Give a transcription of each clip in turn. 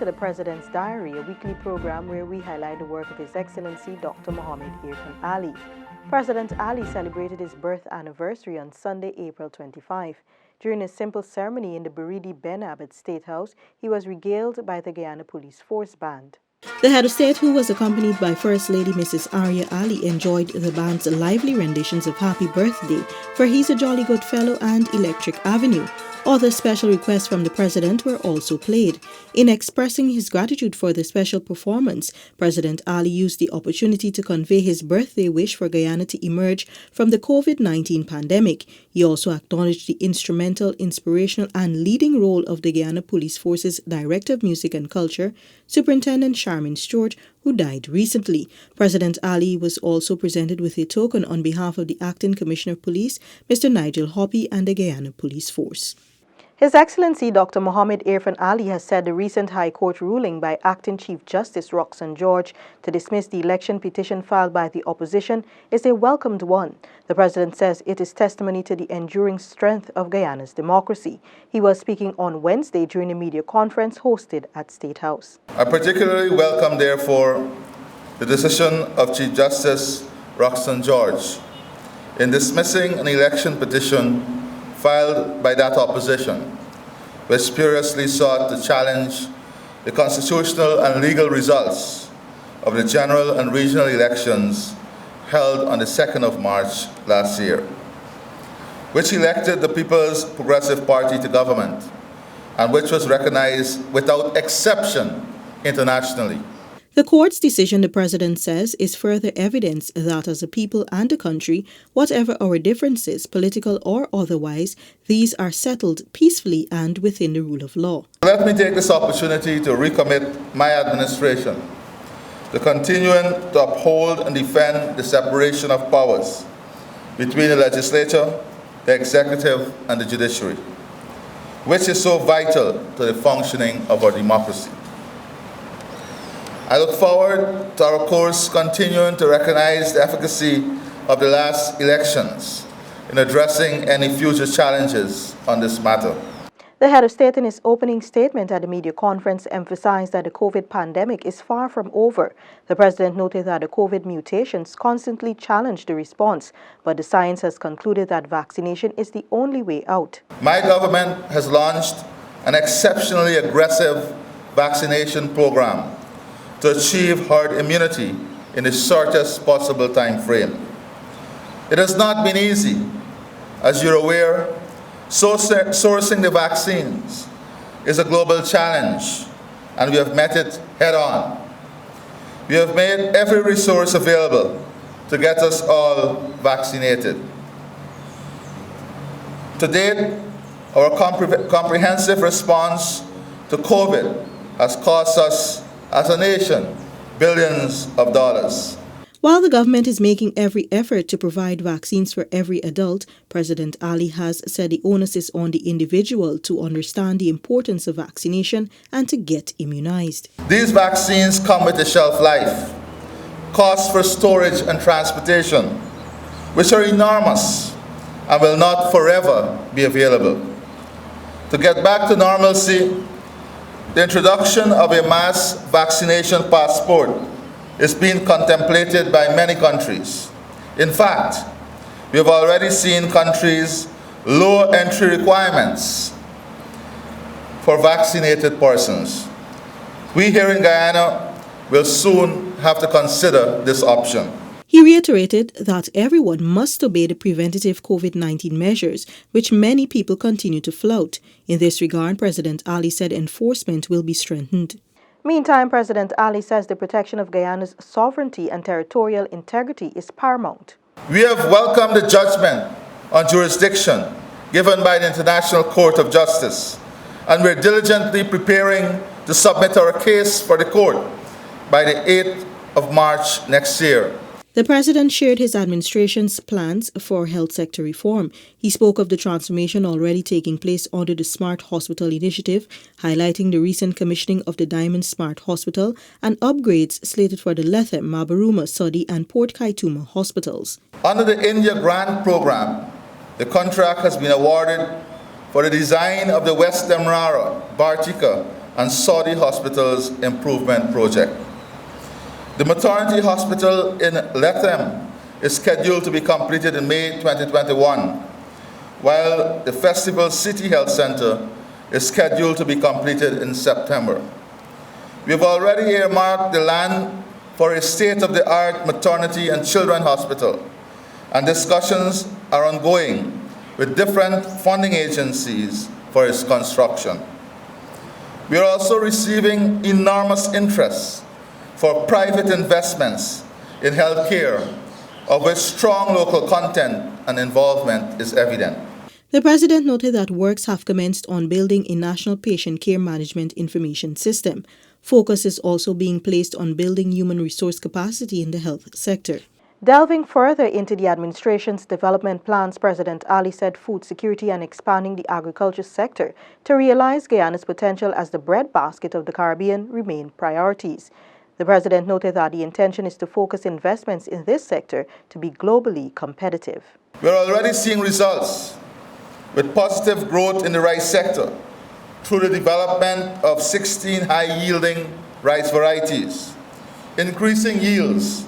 to the President's Diary, a weekly program where we highlight the work of His Excellency Dr. Mohamed Irfaan Ali. President Ali celebrated his birth anniversary on Sunday, April 25. During a simple ceremony in the Buridi Ben Abbott State House, he was regaled by the Guyana Police Force Band. The head of state, who was accompanied by First Lady Mrs. Arya Ali, enjoyed the band's lively renditions of Happy Birthday for He's a Jolly Good Fellow and Electric Avenue. Other special requests from the President were also played. In expressing his gratitude for the special performance, President Ali used the opportunity to convey his birthday wish for Guyana to emerge from the COVID-19 pandemic. He also acknowledged the instrumental, inspirational and leading role of the Guyana Police Force's Director of Music and Culture, Superintendent Charmin Stewart, who died recently. President Ali was also presented with a token on behalf of the Acting Commissioner of Police, Mr. Nigel Hoppy, and the Guyana Police Force. His Excellency Dr. Mohamed Irfaan Ali has said the recent High Court ruling by Acting Chief Justice Roxanne George to dismiss the election petition filed by the opposition is a welcomed one. The President says it is testimony to the enduring strength of Guyana's democracy. He was speaking on Wednesday during a media conference hosted at State House. I particularly welcome, therefore, the decision of Chief Justice Roxanne George in dismissing an election petition filed by that opposition, which spuriously sought to challenge the constitutional and legal results of the general and regional elections held on the 2nd of March last year, which elected the People's Progressive Party to government and which was recognized without exception internationally. The court's decision, the President says, is further evidence that as a people and a country, whatever our differences, political or otherwise, these are settled peacefully and within the rule of law. Let me take this opportunity to recommit my administration to continuing to uphold and defend the separation of powers between the legislature, the executive, and the judiciary, which is so vital to the functioning of our democracy. I look forward to our course continuing to recognize the efficacy of the last elections in addressing any future challenges on this matter. The head of state in his opening statement at the media conference emphasized that the COVID pandemic is far from over. The President noted that the COVID mutations constantly challenge the response, but the science has concluded that vaccination is the only way out. My government has launched an exceptionally aggressive vaccination program to achieve herd immunity in the shortest possible time frame. It has not been easy. As you're aware, sourcing the vaccines is a global challenge, and we have met it head on. We have made every resource available to get us all vaccinated. To date, our comprehensive response to COVID has cost us as a nation billions of dollars. While the government is making every effort to provide vaccines for every adult, President Ali has said the onus is on the individual to understand the importance of vaccination and to get immunized. These vaccines come with a shelf life, costs for storage and transportation, which are enormous and will not forever be available. To get back to normalcy, the introduction of a mass vaccination passport is being contemplated by many countries. In fact, we have already seen countries lower entry requirements for vaccinated persons. We here in Guyana will soon have to consider this option. He reiterated that everyone must obey the preventative COVID-19 measures, which many people continue to flout. In this regard, President Ali said enforcement will be strengthened. Meantime, President Ali says the protection of Guyana's sovereignty and territorial integrity is paramount. We have welcomed the judgment on jurisdiction given by the International Court of Justice, and we're diligently preparing to submit our case for the court by the 8th of March next year. The President shared his administration's plans for health sector reform. He spoke of the transformation already taking place under the Smart Hospital initiative, highlighting the recent commissioning of the Diamond Smart Hospital and upgrades slated for the Lethe, Mabaruma, Sodi and Port Kaituma hospitals. Under the India Grant Program, the contract has been awarded for the design of the West Demerara, Bartika and Saudi Hospital's improvement project. The maternity hospital in Lethem is scheduled to be completed in May 2021, while the Festival City Health Center is scheduled to be completed in September. We have already earmarked the land for a state-of-the-art maternity and children hospital, and discussions are ongoing with different funding agencies for its construction. We are also receiving enormous interest for private investments in healthcare, of which strong local content and involvement is evident. The President noted that works have commenced on building a national patient care management information system. Focus is also being placed on building human resource capacity in the health sector. Delving further into the administration's development plans, President Ali said food security and expanding the agriculture sector to realize Guyana's potential as the breadbasket of the Caribbean remain priorities. The President noted that the intention is to focus investments in this sector to be globally competitive. We are already seeing results with positive growth in the rice sector through the development of 16 high-yielding rice varieties, increasing yields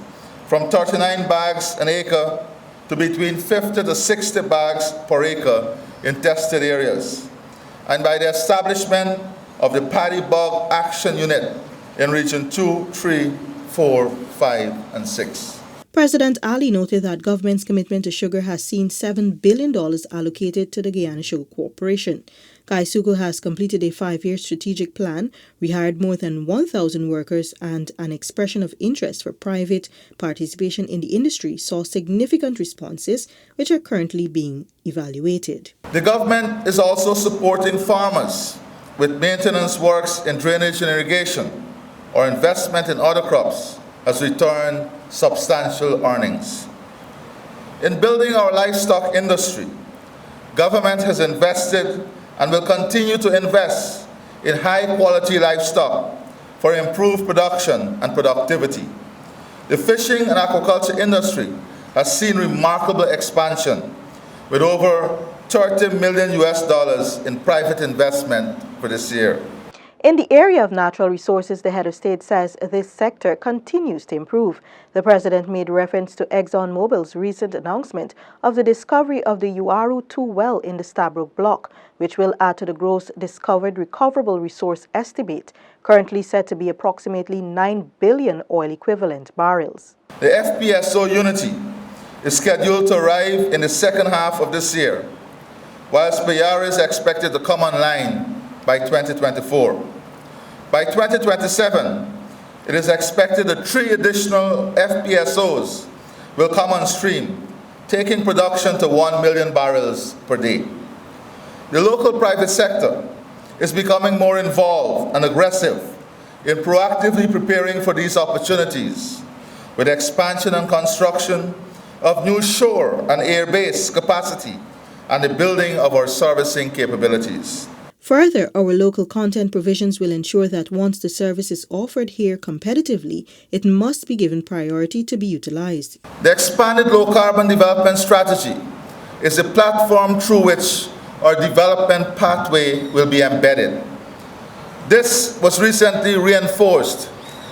from 39 bags an acre to between 50 to 60 bags per acre in tested areas, and by the establishment of the Paddy Bog Action Unit in Region 2, 3, 4, 5, and 6. President Ali noted that government's commitment to sugar has seen $7 billion allocated to the Guyana Sugar Corporation. Kaisuku has completed a 5-year strategic plan, rehired more than 1,000 workers, and an expression of interest for private participation in the industry saw significant responses, which are currently being evaluated. The government is also supporting farmers with maintenance works in drainage and irrigation, or investment in other crops has returned substantial earnings. In building our livestock industry, government has invested and will continue to invest in high-quality livestock for improved production and productivity. The fishing and aquaculture industry has seen remarkable expansion with over $30 million in private investment for this year. In the area of natural resources, the head of state says this sector continues to improve. The President made reference to ExxonMobil's recent announcement of the discovery of the Uaru-2 well in the Stabroek block, which will add to the gross discovered recoverable resource estimate, currently said to be approximately 9 billion oil equivalent barrels. The FPSO Unity is scheduled to arrive in the second half of this year, whilst Bayara is expected to come online by 2024. By 2027, it is expected that 3 additional FPSOs will come on stream, taking production to 1 million barrels per day. The local private sector is becoming more involved and aggressive in proactively preparing for these opportunities, with expansion and construction of new shore and air-based capacity and the building of our servicing capabilities. Further, our local content provisions will ensure that once the service is offered here competitively, it must be given priority to be utilized. The expanded low-carbon development strategy is a platform through which our development pathway will be embedded. This was recently reinforced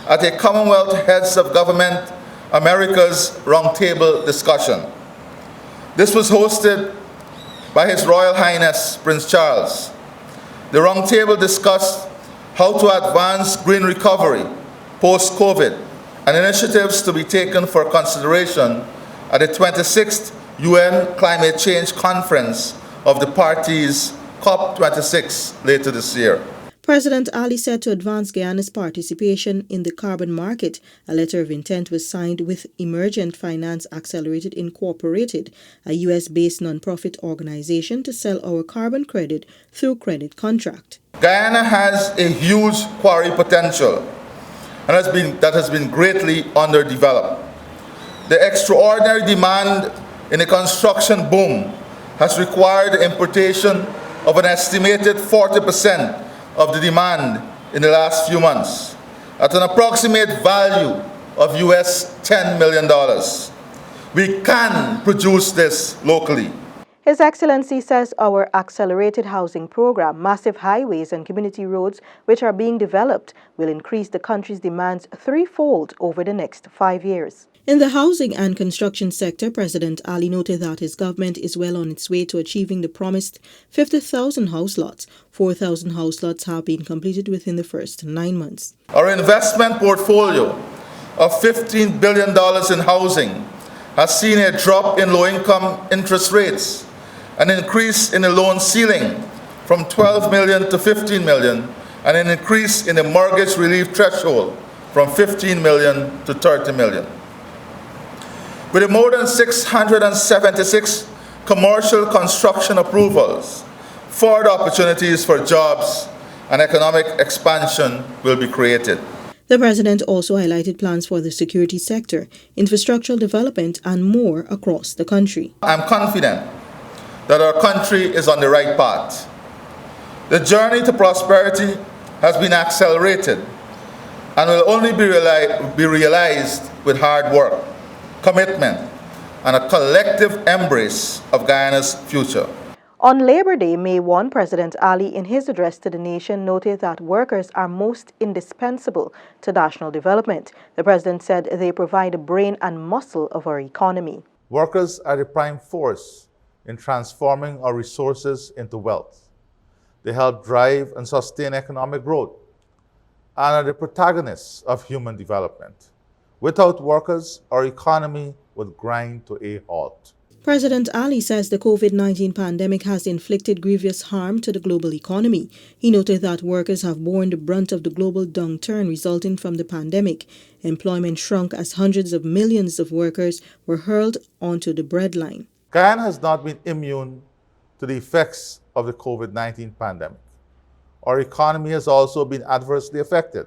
at a Commonwealth Heads of Government America's Roundtable discussion. This was hosted by His Royal Highness Prince Charles. The roundtable discussed how to advance green recovery post-COVID and initiatives to be taken for consideration at the 26th UN Climate Change Conference of the Parties COP26 later this year. President Ali said to advance Guyana's participation in the carbon market, a letter of intent was signed with Emergent Finance Accelerated Incorporated, a U.S.-based nonprofit organization to sell our carbon credit through credit contract. Guyana has a huge quarry potential and that has been greatly underdeveloped. The extraordinary demand in the construction boom has required the importation of an estimated 40% of the demand in the last few months at an approximate value of US $10 million. We can produce this locally. His Excellency says our accelerated housing program, massive highways and community roads which are being developed will increase the country's demands threefold over the next 5 years. In the housing and construction sector, President Ali noted that his government is well on its way to achieving the promised 50,000 house lots. 4,000 house lots have been completed within the first 9 months. Our investment portfolio of $15 billion in housing has seen a drop in low-income interest rates, an increase in the loan ceiling from 12 million to 15 million, and an increase in the mortgage relief threshold from 15 million to 30 million. With more than 676 commercial construction approvals, further opportunities for jobs and economic expansion will be created. The President also highlighted plans for the security sector, infrastructural development, and more across the country. I'm confident that our country is on the right path. The journey to prosperity has been accelerated and will only be realized with hard work, commitment, and a collective embrace of Guyana's future. On Labor Day, May 1, President Ali, in his address to the nation, noted that workers are most indispensable to national development. The President said they provide the brain and muscle of our economy. Workers are the prime force in transforming our resources into wealth. They help drive and sustain economic growth and are the protagonists of human development. Without workers, our economy would grind to a halt. President Ali says the COVID-19 pandemic has inflicted grievous harm to the global economy. He noted that workers have borne the brunt of the global downturn resulting from the pandemic. Employment shrunk as hundreds of millions of workers were hurled onto the breadline. Guyana has not been immune to the effects of the COVID-19 pandemic. Our economy has also been adversely affected.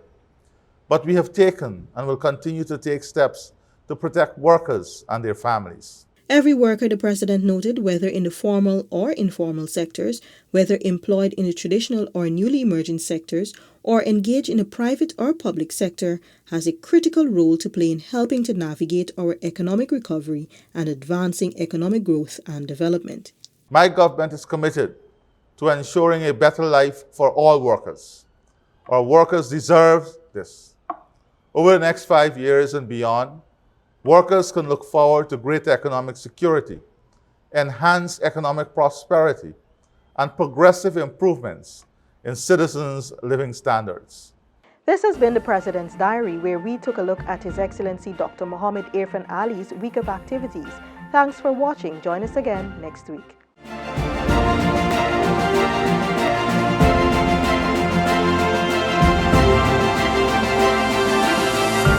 But we have taken and will continue to take steps to protect workers and their families. Every worker, the President noted, whether in the formal or informal sectors, whether employed in the traditional or newly emerging sectors, or engaged in the private or public sector, has a critical role to play in helping to navigate our economic recovery and advancing economic growth and development. My government is committed to ensuring a better life for all workers. Our workers deserve this. Over the next 5 years and beyond, workers can look forward to greater economic security, enhanced economic prosperity, and progressive improvements in citizens' living standards. This has been the President's Diary, where we took a look at His Excellency Dr. Mohamed Irfaan Ali's week of activities. Thanks for watching. Join us again next week.